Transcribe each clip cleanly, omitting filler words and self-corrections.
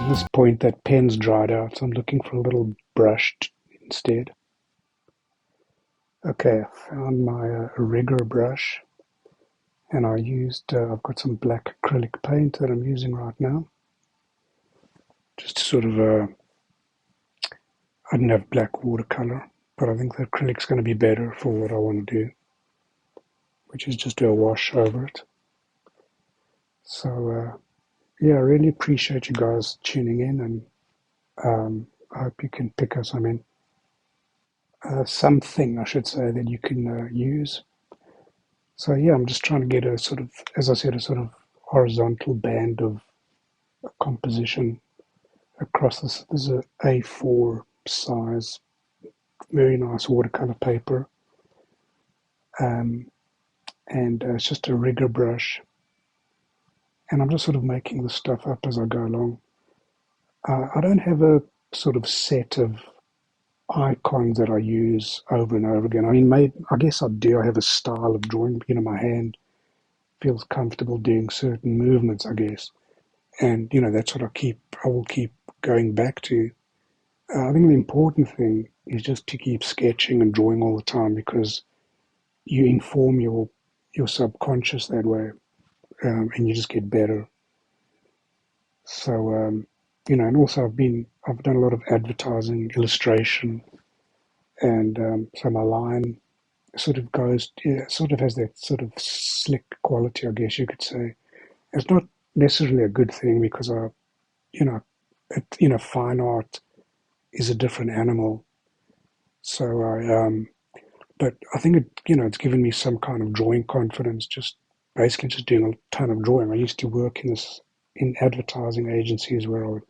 this point that pen's dried out, so I'm looking for a little brush instead. Okay, I found my rigger brush, and I've got some black acrylic paint that I'm using right now. Just sort of, I didn't have black watercolor, but I think the acrylic's going to be better for what I want to do, which is just do a wash over it. So, yeah, I really appreciate you guys tuning in, and I hope you can pick us something, I should say, that you can use. So yeah, I'm just trying to get a sort of, as I said, a sort of horizontal band of composition across this. This is a A4 size, very nice watercolor paper, um, and it's just a rigger brush. And I'm just sort of making the stuff up as I go along. I don't have a sort of set of icons that I use over and over again. I mean, I guess I do. I have a style of drawing. My hand feels comfortable doing certain movements, I guess. And that's what I will keep going back to. I think the important thing is just to keep sketching and drawing all the time, because you inform your subconscious that way, and you just get better. So and also I've done a lot of advertising, illustration, and so my line sort of goes, yeah, sort of has that sort of slick quality, I guess you could say. It's not necessarily a good thing, because you know, fine art is a different animal. So but I think it's given me some kind of drawing confidence. Just basically just doing a ton of drawing. I used to work in advertising agencies where I would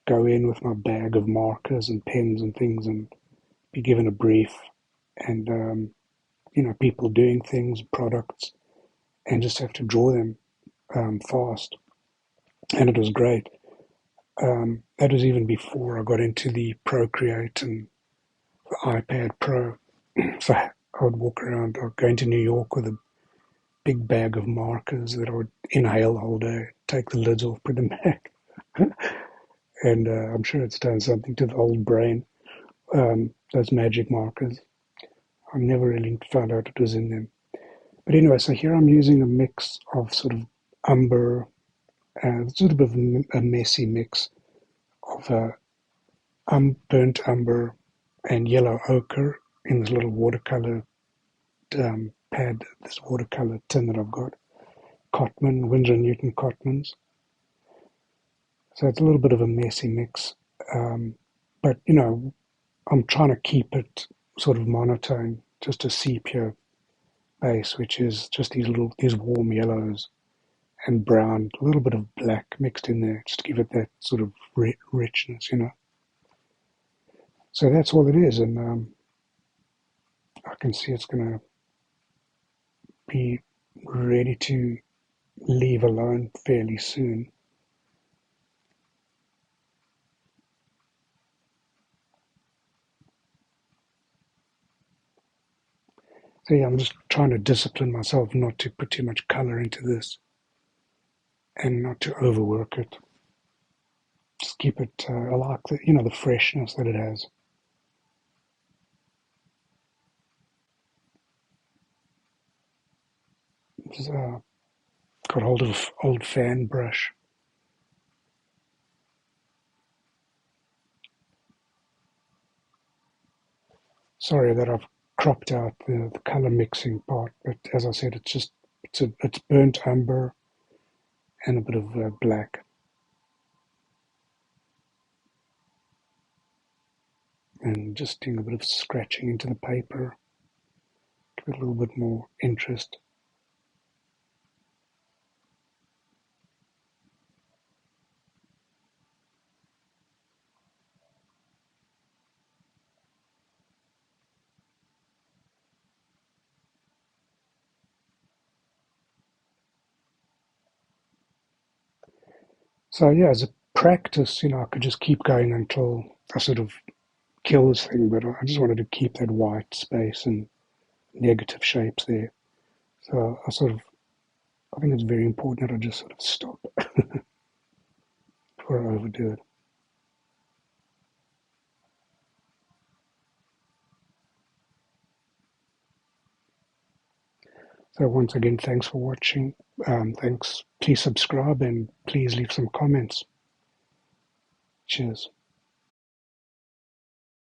go in with my bag of markers and pens and things and be given a brief, and people doing things, products, and just have to draw them fast, and it was great. That was even before I got into the Procreate and the iPad Pro. So I would walk around, I'd go into New York with a big bag of markers that I would inhale the whole day, take the lids off, put them back. And I'm sure it's done something to the old brain, those magic markers. I never really found out it was in them. But anyway, so here I'm using a mix of sort of umber, sort of a messy mix of burnt umber and yellow ochre in this little watercolor pad, this watercolor tin that I've got. Cotman, Winsor & Newton Cotmans. So it's a little bit of a messy mix. But, I'm trying to keep it sort of monotone, just a sepia base, which is just these warm yellows and brown, a little bit of black mixed in there, just to give it that sort of richness. So that's all it is, and I can see it's going to be ready to leave alone fairly soon. So yeah, I'm just trying to discipline myself not to put too much color into this and not to overwork it. Just keep it, I like the freshness that it has. Just, got hold of old fan brush. Sorry that I've cropped out the color mixing part, but as I said, it's burnt umber and a bit of black, and just doing a bit of scratching into the paper, give it a little bit more interest. So yeah, as a practice, I could just keep going until I sort of kill this thing, but I just wanted to keep that white space and negative shapes there. So I think it's very important that I just sort of stop. or overdo it. So once again, thanks for watching. Thanks. Please subscribe and please leave some comments. Cheers.